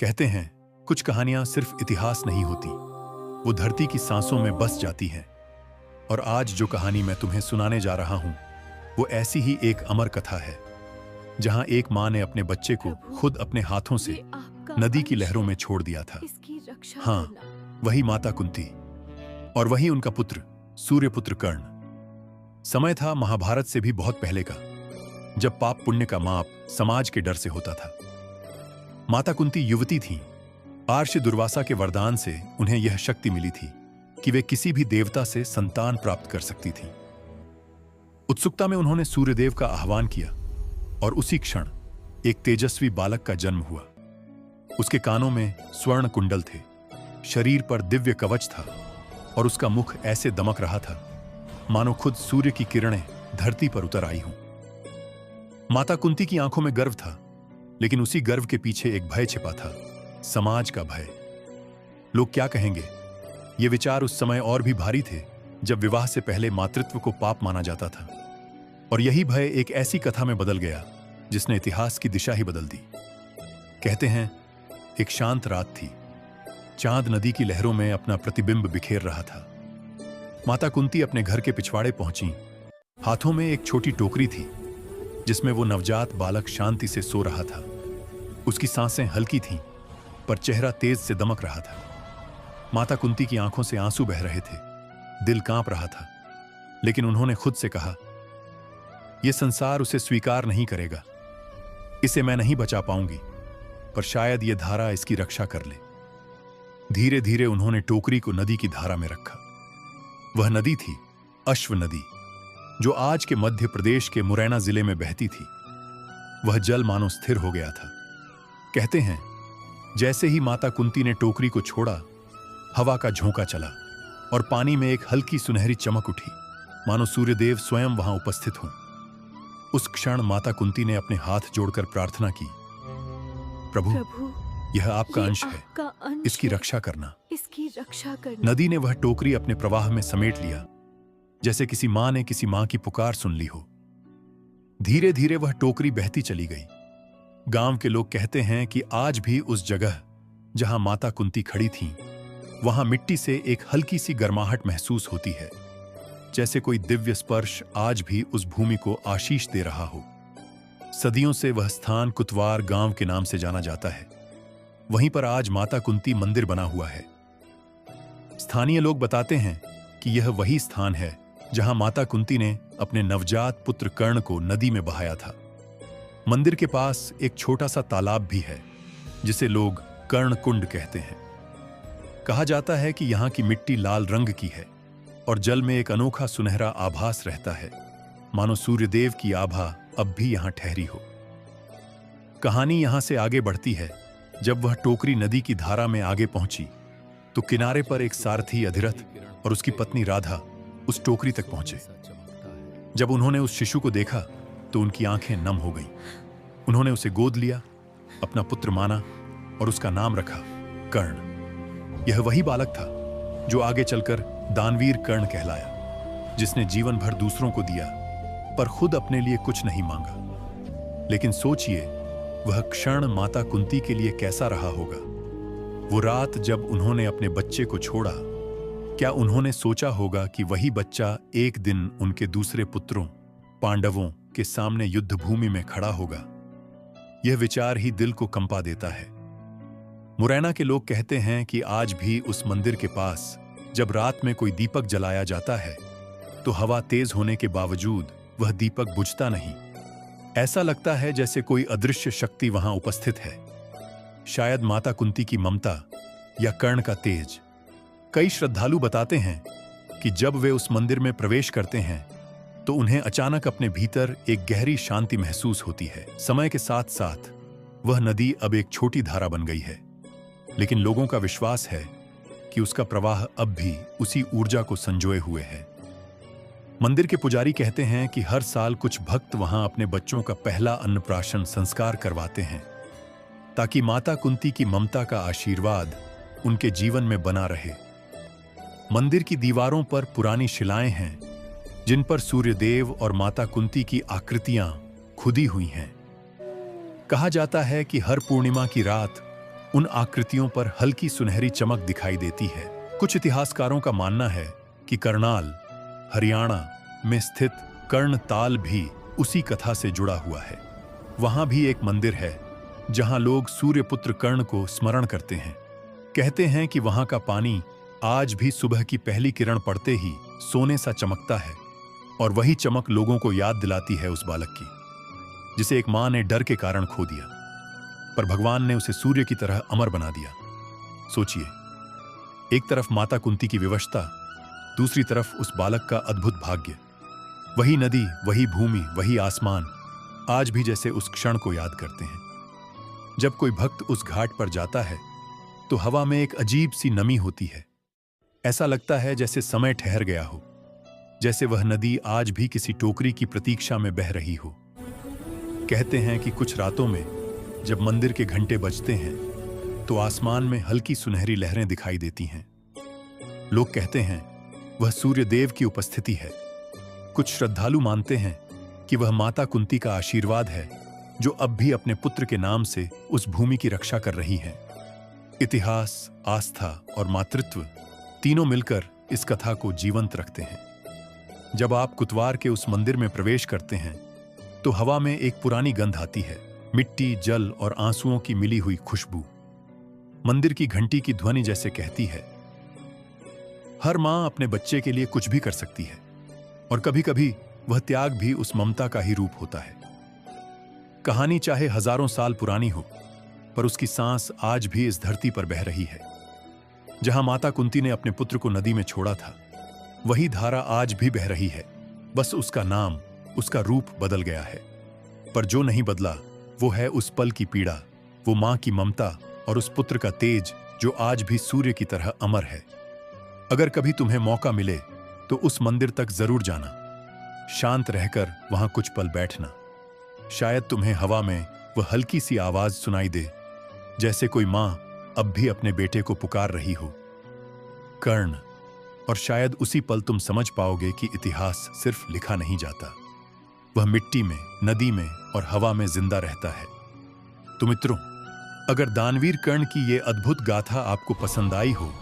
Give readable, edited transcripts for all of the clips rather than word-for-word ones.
कहते हैं कुछ कहानियां सिर्फ इतिहास नहीं होती, वो धरती की सांसों में बस जाती हैं। और आज जो कहानी मैं तुम्हें सुनाने जा रहा हूं वो ऐसी ही एक अमर कथा है, जहां एक मां ने अपने बच्चे को खुद अपने हाथों से नदी की लहरों में छोड़ दिया था। हाँ, वही माता कुंती और वही उनका पुत्र सूर्यपुत्र कर्ण। समय था महाभारत से भी बहुत पहले का, जब पाप पुण्य का माप समाज के डर से होता था। माता कुंती युवती थीं। महर्षि दुर्वासा के वरदान से उन्हें यह शक्ति मिली थी कि वे किसी भी देवता से संतान प्राप्त कर सकती थीं। उत्सुकता में उन्होंने सूर्यदेव का आह्वान किया और उसी क्षण एक तेजस्वी बालक का जन्म हुआ। उसके कानों में स्वर्ण कुंडल थे, शरीर पर दिव्य कवच था और उसका मुख ऐसे दमक रहा था मानो खुद सूर्य की किरणें धरती पर उतर आई हों। माता कुंती की आंखों में गर्व था, लेकिन उसी गर्व के पीछे एक भय छिपा था, समाज का भय। लोग क्या कहेंगे, ये विचार उस समय और भी भारी थे जब विवाह से पहले मातृत्व को पाप माना जाता था। और यही भय एक ऐसी कथा में बदल गया जिसने इतिहास की दिशा ही बदल दी। कहते हैं एक शांत रात थी, चांद नदी की लहरों में अपना प्रतिबिंब बिखेर रहा था। माता कुंती अपने घर के पिछवाड़े पहुंची। हाथों में एक छोटी टोकरी थी जिसमें वो नवजात बालक शांति से सो रहा था। उसकी सांसें हल्की थीं, पर चेहरा तेज से दमक रहा था। माता कुंती की आंखों से आंसू बह रहे थे, दिल कांप रहा था, लेकिन उन्होंने खुद से कहा, यह संसार उसे स्वीकार नहीं करेगा, इसे मैं नहीं बचा पाऊंगी, पर शायद यह धारा इसकी रक्षा कर ले। धीरे धीरे उन्होंने टोकरी को नदी की धारा में रखा। वह नदी थी अश्व नदी, जो आज के मध्य प्रदेश के मुरैना जिले में बहती थी। वह जल मानो स्थिर हो गया था। कहते हैं जैसे ही माता कुंती ने टोकरी को छोड़ा, हवा का झोंका चला और पानी में एक हल्की सुनहरी चमक उठी, मानो सूर्यदेव स्वयं वहां उपस्थित हों। उस क्षण माता कुंती ने अपने हाथ जोड़कर प्रार्थना की, प्रभु, यह आपका अंश है, इसकी रक्षा करना। नदी ने वह टोकरी अपने प्रवाह में समेट लिया, जैसे किसी मां ने किसी मां की पुकार सुन ली हो। धीरे धीरे वह टोकरी बहती चली गई। गांव के लोग कहते हैं कि आज भी उस जगह जहां माता कुंती खड़ी थीं, वहां मिट्टी से एक हल्की सी गर्माहट महसूस होती है, जैसे कोई दिव्य स्पर्श आज भी उस भूमि को आशीष दे रहा हो। सदियों से वह स्थान कुतवार गांव के नाम से जाना जाता है। वहीं पर आज माता कुंती मंदिर बना हुआ है। स्थानीय लोग बताते हैं कि यह वही स्थान है जहां माता कुंती ने अपने नवजात पुत्र कर्ण को नदी में बहाया था। मंदिर के पास एक छोटा सा तालाब भी है, जिसे लोग कर्ण कुंड कहते हैं। कहा जाता है कि यहां की मिट्टी लाल रंग की है और जल में एक अनोखा सुनहरा आभास रहता है, मानो सूर्यदेव की आभा अब भी यहां ठहरी हो। कहानी यहां से आगे बढ़ती है। जब वह टोकरी नदी की धारा में आगे पहुंची तो किनारे पर एक सारथी अधिरथ और उसकी पत्नी राधा उस टोकरी तक पहुंचे। जब उन्होंने उस शिशु को देखा तो उनकी आंखें नम हो गईं। उन्होंने उसे गोद लिया, अपना पुत्र माना और उसका नाम रखा कर्ण। यह वही बालक था जो आगे चलकर दानवीर कर्ण कहलाया, जिसने जीवन भर दूसरों को दिया पर खुद अपने लिए कुछ नहीं मांगा। लेकिन सोचिए, वह क्षण माता कुंती के लिए कैसा रहा होगा। वो रात जब उन्होंने अपने बच्चे को छोड़ा, क्या उन्होंने सोचा होगा कि वही बच्चा एक दिन उनके दूसरे पुत्रों पांडवों के सामने युद्ध भूमि में खड़ा होगा। यह विचार ही दिल को कंपा देता है। मुरैना के लोग कहते हैं कि आज भी उस मंदिर के पास जब रात में कोई दीपक जलाया जाता है तो हवा तेज होने के बावजूद वह दीपक बुझता नहीं। ऐसा लगता है जैसे कोई अदृश्य शक्ति वहां उपस्थित है, शायद माता कुंती की ममता या कर्ण का तेज। कई श्रद्धालु बताते हैं कि जब वे उस मंदिर में प्रवेश करते हैं तो उन्हें अचानक अपने भीतर एक गहरी शांति महसूस होती है। समय के साथ साथ वह नदी अब एक छोटी धारा बन गई है, लेकिन लोगों का विश्वास है कि उसका प्रवाह अब भी उसी ऊर्जा को संजोए हुए है। मंदिर के पुजारी कहते हैं कि हर साल कुछ भक्त वहां अपने बच्चों का पहला अन्नप्राशन संस्कार करवाते हैं, ताकि माता कुंती की ममता का आशीर्वाद उनके जीवन में बना रहे। मंदिर की दीवारों पर पुरानी शिलाएं हैं, जिन पर सूर्यदेव और माता कुंती की आकृतियां खुदी हुई हैं। कहा जाता है कि हर पूर्णिमा की रात उन आकृतियों पर हल्की सुनहरी चमक दिखाई देती है। कुछ इतिहासकारों का मानना है कि करनाल, हरियाणा में स्थित कर्णताल भी उसी कथा से जुड़ा हुआ है। वहां भी एक मंदिर है जहां लोग सूर्यपुत्र कर्ण को स्मरण करते हैं। कहते हैं कि वहां का पानी आज भी सुबह की पहली किरण पड़ते ही सोने सा चमकता है, और वही चमक लोगों को याद दिलाती है उस बालक की, जिसे एक मां ने डर के कारण खो दिया, पर भगवान ने उसे सूर्य की तरह अमर बना दिया। सोचिए, एक तरफ माता कुंती की विवशता, दूसरी तरफ उस बालक का अद्भुत भाग्य। वही नदी, वही भूमि, वही आसमान आज भी जैसे उस क्षण को याद करते हैं। जब कोई भक्त उस घाट पर जाता है तो हवा में एक अजीब सी नमी होती है। ऐसा लगता है जैसे समय ठहर गया हो, जैसे वह नदी आज भी किसी टोकरी की प्रतीक्षा में बह रही हो। कहते हैं कि कुछ रातों में जब मंदिर के घंटे बजते हैं तो आसमान में हल्की सुनहरी लहरें दिखाई देती हैं। लोग कहते हैं वह सूर्य देव की उपस्थिति है। कुछ श्रद्धालु मानते हैं कि वह माता कुंती का आशीर्वाद है, जो अब भी अपने पुत्र के नाम से उस भूमि की रक्षा कर रही है। इतिहास, आस्था और मातृत्व तीनों मिलकर इस कथा को जीवंत रखते हैं। जब आप कुतवार के उस मंदिर में प्रवेश करते हैं तो हवा में एक पुरानी गंध आती है, मिट्टी, जल और आंसुओं की मिली हुई खुशबू। मंदिर की घंटी की ध्वनि जैसे कहती है, हर मां अपने बच्चे के लिए कुछ भी कर सकती है, और कभी-कभी वह त्याग भी उस ममता का ही रूप होता है। कहानी चाहे हजारों साल पुरानी हो, पर उसकी सांस आज भी इस धरती पर बह रही है। जहां माता कुंती ने अपने पुत्र को नदी में छोड़ा था, वही धारा आज भी बह रही है। बस उसका नाम, उसका रूप बदल गया है, पर जो नहीं बदला वो है उस पल की पीड़ा, वो मां की ममता और उस पुत्र का तेज जो आज भी सूर्य की तरह अमर है। अगर कभी तुम्हें मौका मिले तो उस मंदिर तक जरूर जाना, शांत रहकर वहां कुछ पल बैठना। शायद तुम्हें हवा में वह हल्की सी आवाज सुनाई दे, जैसे कोई मां अब भी अपने बेटे को पुकार रही हो। कर्ण, और शायद उसी पल तुम समझ पाओगे कि इतिहास सिर्फ लिखा नहीं जाता, वह मिट्टी में, नदी में और हवा में जिंदा रहता है। तो मित्रों, अगर दानवीर कर्ण की ये अद्भुत गाथा आपको पसंद आई हो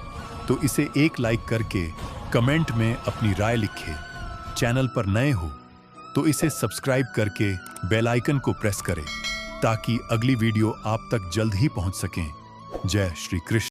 तो इसे एक लाइक करके कमेंट में अपनी राय लिखें। चैनल पर नए हो तो इसे सब्सक्राइब करके बेल आइकन को प्रेस करें ताकि अगली वीडियो आप तक जल्द ही पहुंच सकें। जय श्री कृष्ण।